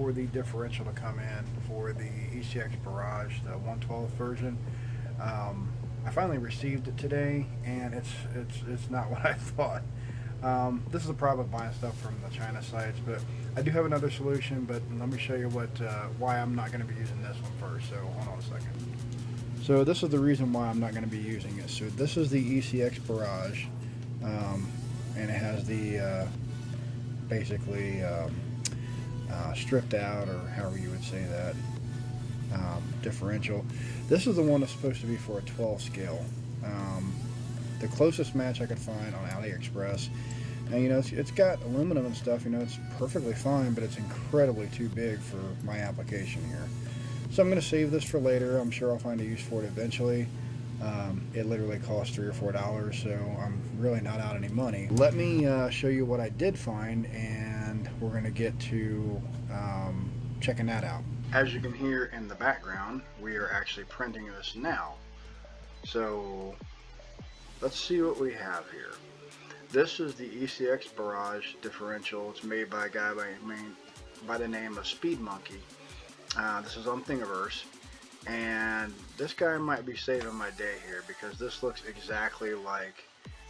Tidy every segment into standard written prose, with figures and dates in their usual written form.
for the differential to come in for the ECX Barrage, the 112th version. I finally received it today, and it's not what I thought. This is the problem with buying stuff from the China sites, but I do have another solution. But let me show you why I'm not going to be using this one first. So hold on a second. So this is the reason why I'm not going to be using it. So this is the ECX Barrage, and it has the basically stripped out, or however you would say that, differential. This is the one that's supposed to be for a 12 scale. The closest match I could find on AliExpress. Now, you know, it's got aluminum and stuff, you know, it's perfectly fine, but it's incredibly too big for my application here. So I'm going to save this for later. I'm sure I'll find a use for it eventually. It literally costs $3 or $4, so I'm really not out any money. Let me show you what I did find, and we're going to get to checking that out. As you can hear in the background, we are actually printing this now. So let's see what we have here. This is the ECX Barrage differential. It's made by a guy by the name of Speed Monkey. This is on Thingiverse, and this guy might be saving my day here, because this looks exactly like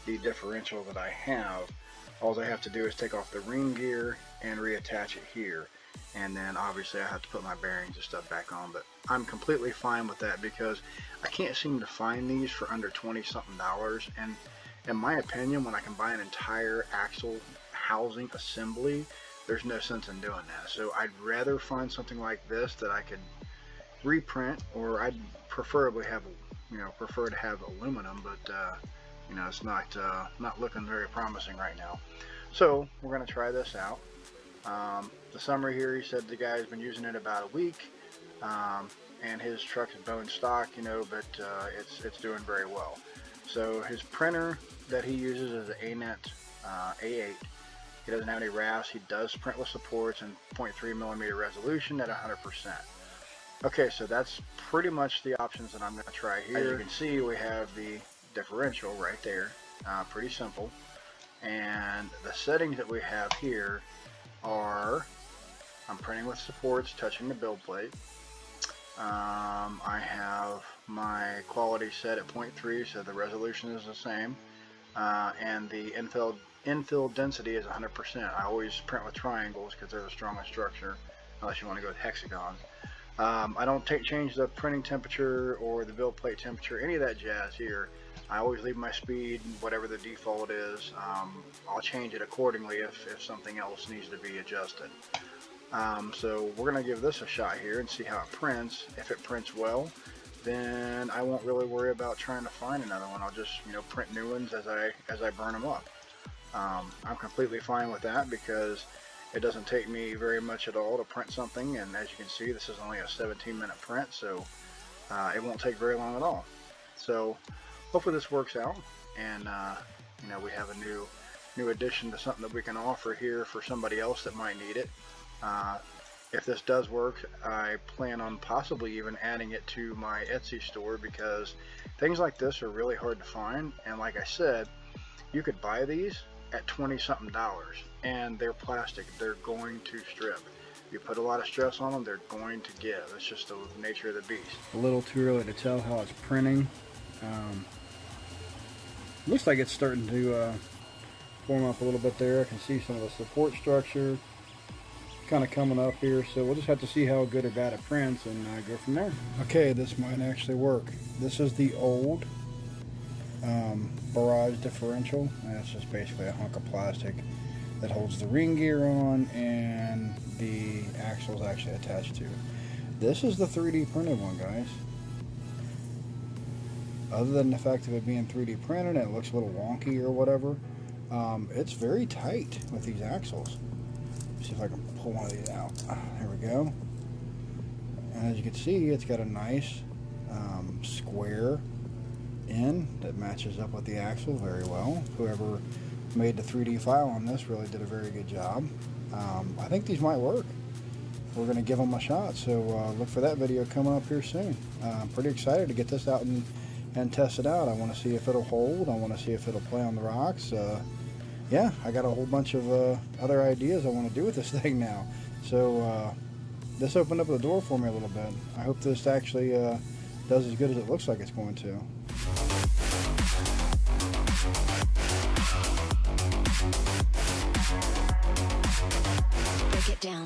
the differential that I have. All I have to do is take off the ring gear and reattach it here, and then obviously I have to put my bearings and stuff back on, but I'm completely fine with that because I can't seem to find these for under 20 something dollars. And in my opinion, when I can buy an entire axle housing assembly, there's no sense in doing that. So I'd rather find something like this that I could reprint, or I'd preferably have, prefer to have aluminum, but you know, it's not looking very promising right now. So we're going to try this out. The summary here, he said the guy's been using it about a week, and his truck is bone stock, you know, but it's doing very well. So his printer that he uses is the ANET A8. He doesn't have any rafts. He does printless supports and 0.3mm resolution at 100%. Okay, so that's pretty much the options that I'm going to try here. As you can see, we have the differential right there. Pretty simple. And the settings that we have here are, I'm printing with supports touching the build plate. I have my quality set at 0.3, so the resolution is the same, and the infill density is 100%. I always print with triangles because they're the strongest structure, unless you want to go with hexagons. I don't change the printing temperature or the build plate temperature, any of that jazz here. I always leave my speed, whatever the default is. I'll change it accordingly if something else needs to be adjusted. So we're going to give this a shot here and see how it prints. If it prints well, then I won't really worry about trying to find another one. I'll just, print new ones as I burn them up. I'm completely fine with that because it doesn't take me very much at all to print something, and as you can see, this is only a 17-minute print, so it won't take very long at all. So hopefully this works out, and we have a new addition to something that we can offer here for somebody else that might need it. If this does work, I plan on possibly even adding it to my Etsy store, because things like this are really hard to find, and like I said, you could buy these at 20 something dollars, and they're plastic. They're going to strip. You put a lot of stress on them, they're going to give. It's just the nature of the beast. A little too early to tell how it's printing. Looks like it's starting to form up a little bit there. I can see some of the support structure kind of coming up here, so we'll just have to see how good or bad it prints and go from there. Okay, this might actually work. This is the old Barrage differential, and it's just basically a hunk of plastic that holds the ring gear on and the axle is actually attached to. This is the 3D printed one, guys. Other than the fact of it being 3D printed and it looks a little wonky or whatever, it's very tight with these axles. See if I can pull one of these out. There we go. And as you can see, it's got a nice square end that matches up with the axle very well. Whoever made the 3D file on this really did a very good job. I think these might work. We're going to give them a shot, so look for that video coming up here soon. I'm pretty excited to get this out and test it out. I want to see if it'll hold. I want to see if it'll play on the rocks. Yeah, I got a whole bunch of other ideas I want to do with this thing now. So this opened up the door for me a little bit. I hope this actually does as good as it looks like it's going to. Break it down.